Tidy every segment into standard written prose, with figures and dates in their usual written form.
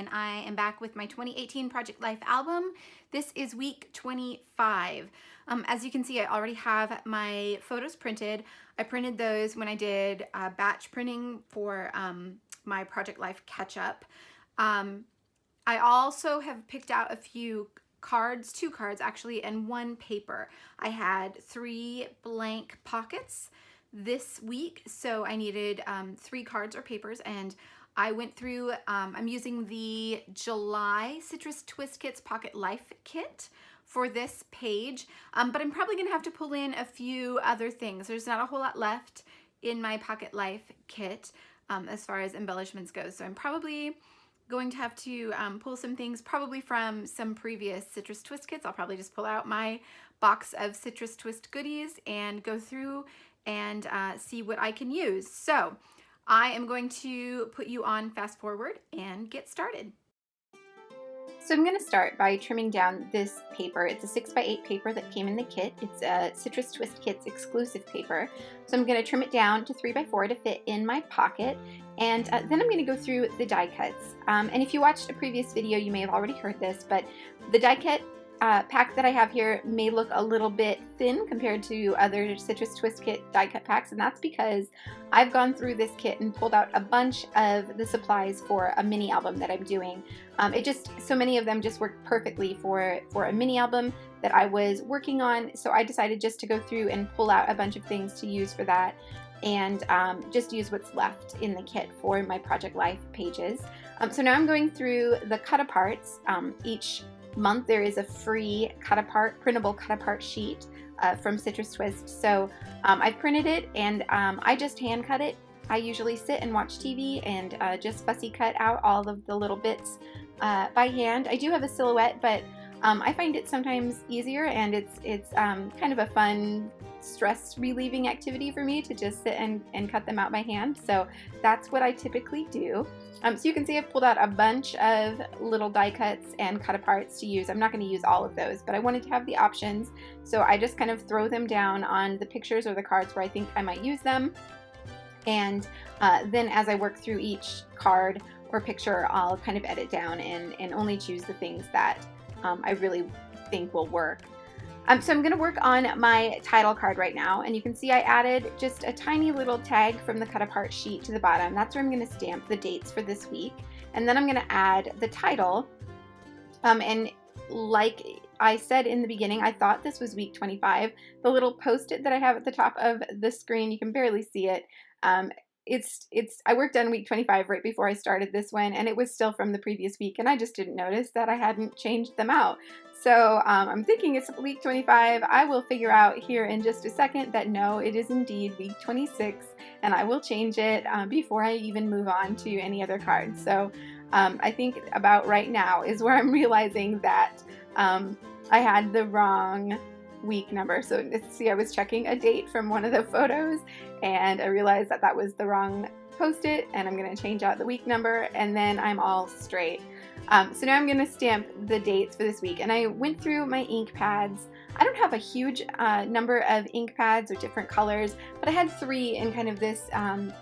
and I am back with my 2018 Project Life album. This is week 25. As you can see, I already have my photos printed. I printed those when I did batch printing for my Project Life catch-up. I also have picked out a few cards, 2 cards actually, and 1 paper. I had 3 blank pockets this week, so I needed 3 cards or papers, and I went through, I'm using the July Citrus Twist Kits Pocket Life Kit for this page, but I'm probably gonna have to pull in a few other things. There's not a whole lot left in my Pocket Life kit as far as embellishments goes, so I'm probably going to have to pull some things probably from some previous Citrus Twist kits. I'll probably just pull out my box of Citrus Twist goodies and go through and see what I can use. So I am going to put you on fast forward and get started. So I'm going to start by trimming down this paper. It's a 6x8 paper that came in the kit. It's a Citrus Twist Kits exclusive paper. So I'm going to trim it down to 3x4 to fit in my pocket. And then I'm going to go through the die cuts. And if you watched a previous video, you may have already heard this, but the die cut pack that I have here may look a little bit thin compared to other Citrus Twist Kit die cut packs, and that's because I've gone through this kit and pulled out a bunch of the supplies for a mini album that I'm doing. So many of them just work perfectly for a mini album that I was working on, so I decided just to go through and pull out a bunch of things to use for that, and just use what's left in the kit for my Project Life pages. So now I'm going through the cut-aparts. Each month there is a free printable cut-apart sheet from Citrus Twist. So I printed it, and I just hand cut it. I usually sit and watch TV and just fussy cut out all of the little bits by hand. I do have a silhouette, but I find it sometimes easier, and it's kind of a fun stress relieving activity for me to just sit and cut them out by hand. So that's what I typically do. So you can see I've pulled out a bunch of little die cuts and cut aparts to use. I'm not going to use all of those, but I wanted to have the options. So I just kind of throw them down on the pictures or the cards where I think I might use them. And then as I work through each card or picture, I'll kind of edit down and only choose the things that I really think will work. So I'm going to work on my title card right now, and you can see I added just a tiny little tag from the cut apart sheet to the bottom. That's where I'm going to stamp the dates for this week, and then I'm going to add the title. And like I said in the beginning, I thought this was week 25. The little post-it that I have at the top of the screen, you can barely see it. I worked on week 25 right before I started this one, and it was still from the previous week, and I just didn't notice that I hadn't changed them out. So I'm thinking it's week 25. I will figure out here in just a second that no, it is indeed week 26, and I will change it before I even move on to any other cards. So I think about right now is where I'm realizing that I had the wrong week number. So let's see, I was checking a date from one of the photos, and I realized that that was the wrong post-it, and I'm going to change out the week number, and then I'm all straight. So now I'm going to stamp the dates for this week, and I went through my ink pads. I don't have a huge number of ink pads or different colors, but I had 3 in kind of this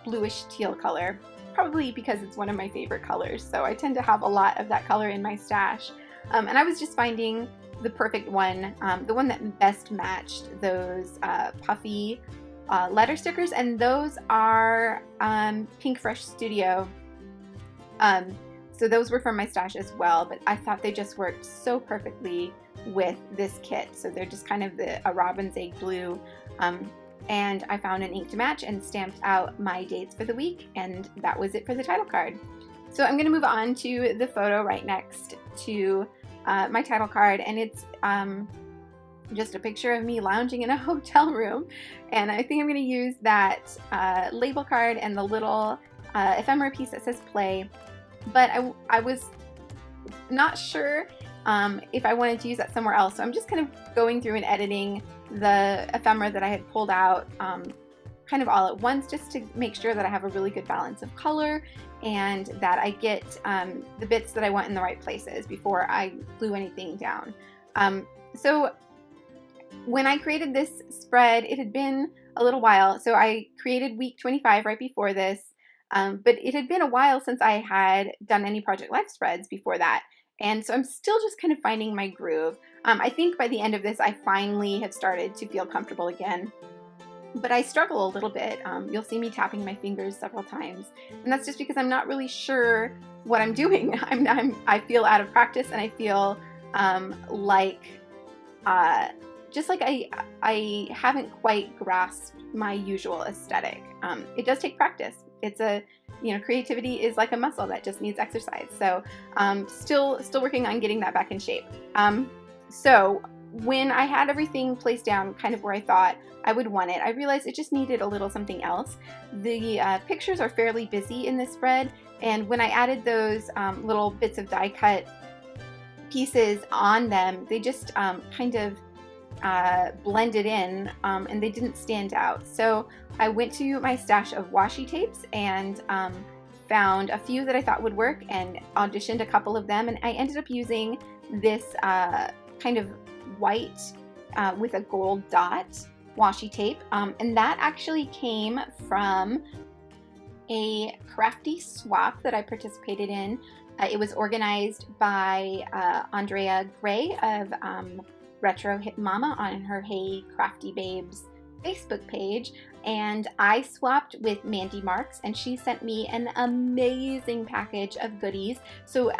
bluish teal color, probably because it's one of my favorite colors, so I tend to have a lot of that color in my stash. And I was just finding the perfect one, the one that best matched those puffy letter stickers, and those are Pink Fresh Studio. So those were from my stash as well, but I thought they just worked so perfectly with this kit. So they're just kind of a robin's egg blue, and I found an ink to match and stamped out my dates for the week, and that was it for the title card. So I'm going to move on to the photo right next to my title card, and it's just a picture of me lounging in a hotel room, and I think I'm going to use that label card and the little ephemera piece that says play, but I was not sure if I wanted to use that somewhere else, so I'm just kind of going through and editing the ephemera that I had pulled out kind of all at once, just to make sure that I have a really good balance of color and that I get the bits that I want in the right places before I glue anything down. So when I created this spread, it had been a little while, so I created week 25 right before this. But it had been a while since I had done any Project Life spreads before that. And so I'm still just kind of finding my groove. I think by the end of this, I finally have started to feel comfortable again. But I struggle a little bit. You'll see me tapping my fingers several times. And that's just because I'm not really sure what I'm doing. I feel out of practice, and I feel just like I haven't quite grasped my usual aesthetic. It does take practice. It's creativity is like a muscle that just needs exercise. So still working on getting that back in shape. So when I had everything placed down kind of where I thought I would want it, I realized it just needed a little something else. The pictures are fairly busy in this spread, and when I added those little bits of die cut pieces on them, they just kind of blended in, and they didn't stand out. So I went to my stash of washi tapes and found a few that I thought would work and auditioned a couple of them, and I ended up using this kind of white with a gold dot washi tape, and that actually came from a crafty swap that I participated in. It was organized by Andrea Gray of Retro Hip Mama on her Hey Crafty Babes Facebook page, and I swapped with Mandy Marks, and she sent me an amazing package of goodies. So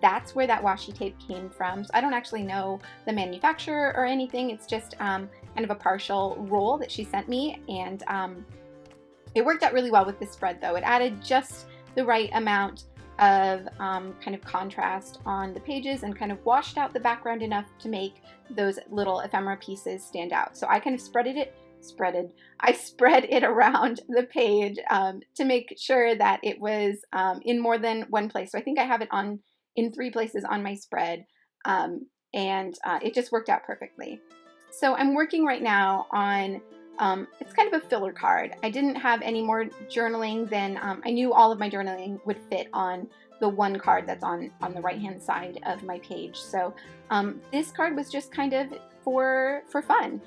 that's where that washi tape came from. So I don't actually know the manufacturer or anything. It's just kind of a partial roll that she sent me, and it worked out really well with this spread though. It added just the right amount of kind of contrast on the pages and kind of washed out the background enough to make those little ephemera pieces stand out. So I kind of spread it around the page to make sure that it was in more than one place. So I think I have it in 3 places on my spread, and it just worked out perfectly. So I'm working right now on it's kind of a filler card. I didn't have any more journaling than I knew all of my journaling would fit on the one card that's on the right hand side of my page. So this card was just kind of for fun.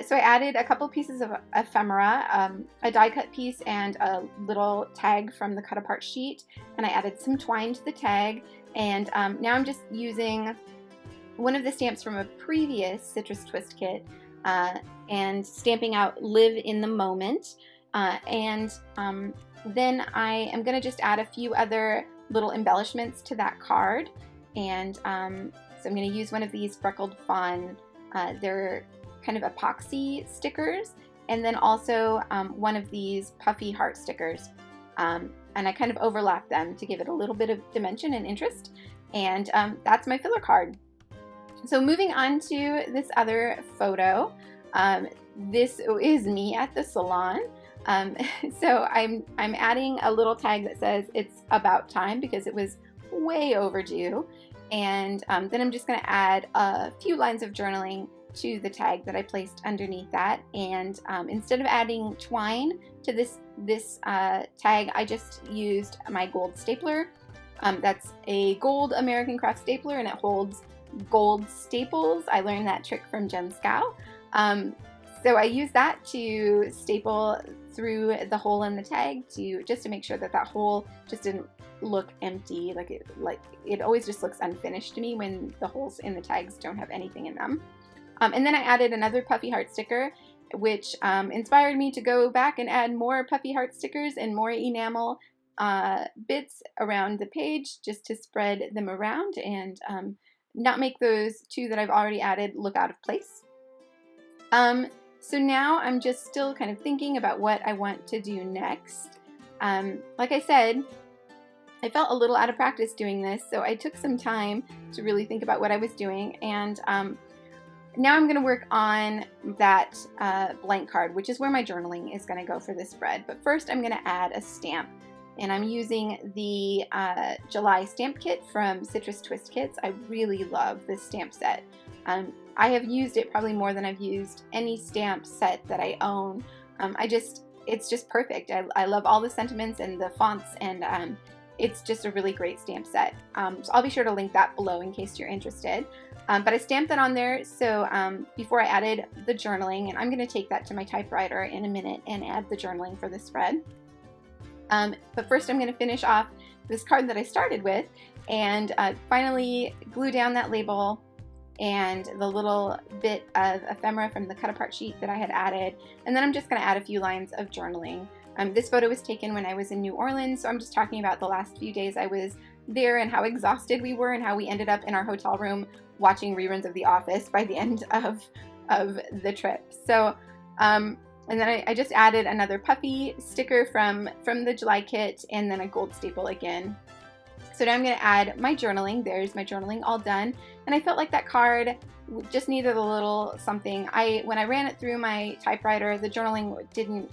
So I added a couple pieces of ephemera, a die cut piece and a little tag from the cut apart sheet, and I added some twine to the tag, and now I'm just using one of the stamps from a previous Citrus Twist kit and stamping out Live in the Moment, and then I am going to just add a few other little embellishments to that card, and so I'm going to use one of these Freckled Fawn, they're kind of epoxy stickers, and then also one of these puffy heart stickers, and I kind of overlap them to give it a little bit of dimension and interest, and that's my filler card. So moving on to this other photo, this is me at the salon. So I'm adding a little tag that says it's about time because it was way overdue, and then I'm just going to add a few lines of journaling to the tag that I placed underneath that, and instead of adding twine to this tag, I just used my gold stapler. That's a gold American Craft stapler, and it holds gold staples. I learned that trick from Jen Scow. So I used that to staple through the hole in the tag just to make sure that hole just didn't look empty. Like it always just looks unfinished to me when the holes in the tags don't have anything in them. And then I added another puffy heart sticker, which inspired me to go back and add more puffy heart stickers and more enamel bits around the page just to spread them around and not make those 2 that I've already added look out of place. So now I'm just still kind of thinking about what I want to do next. Like I said, I felt a little out of practice doing this, so I took some time to really think about what I was doing, and now I'm going to work on that blank card, which is where my journaling is going to go for this spread. But first I'm going to add a stamp, and I'm using the July stamp kit from Citrus Twist Kits. I really love this stamp set. I have used it probably more than I've used any stamp set that I own. It's just perfect. I love all the sentiments and the fonts, and it's just a really great stamp set. So I'll be sure to link that below in case you're interested. But I stamped that on there so before I added the journaling, and I'm going to take that to my typewriter in a minute and add the journaling for the spread. But first I'm going to finish off this card that I started with and finally glue down that label and the little bit of ephemera from the cut apart sheet that I had added. And then I'm just going to add a few lines of journaling. This photo was taken when I was in New Orleans, so I'm just talking about the last few days I was there and how exhausted we were and how we ended up in our hotel room watching reruns of The Office by the end of the trip. So, and then I just added another puffy sticker from the July kit and then a gold staple again. So now I'm going to add my journaling. There's my journaling all done. And I felt like that card just needed a little something. When I ran it through my typewriter, the journaling didn't,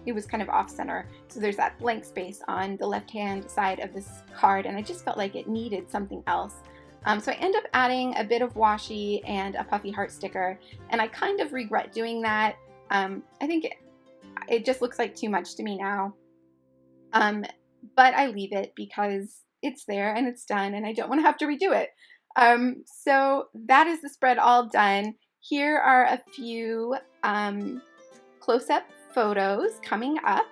it was kind of off center. So there's that blank space on the left-hand side of this card, and I just felt like it needed something else. So I end up adding a bit of washi and a puffy heart sticker, and I kind of regret doing that. I think it just looks like too much to me now. But I leave it because it's there and it's done and I don't want to have to redo it. So that is the spread all done. Here are a few close-up photos coming up.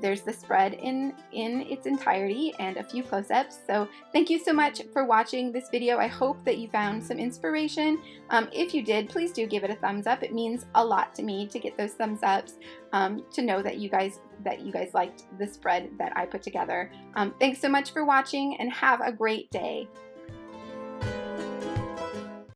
There's the spread in its entirety and a few close-ups. So thank you so much for watching this video. I hope that you found some inspiration. If you did, please do give it a thumbs up. It means a lot to me to get those thumbs ups, to know that you guys liked the spread that I put together. Thanks so much for watching and have a great day.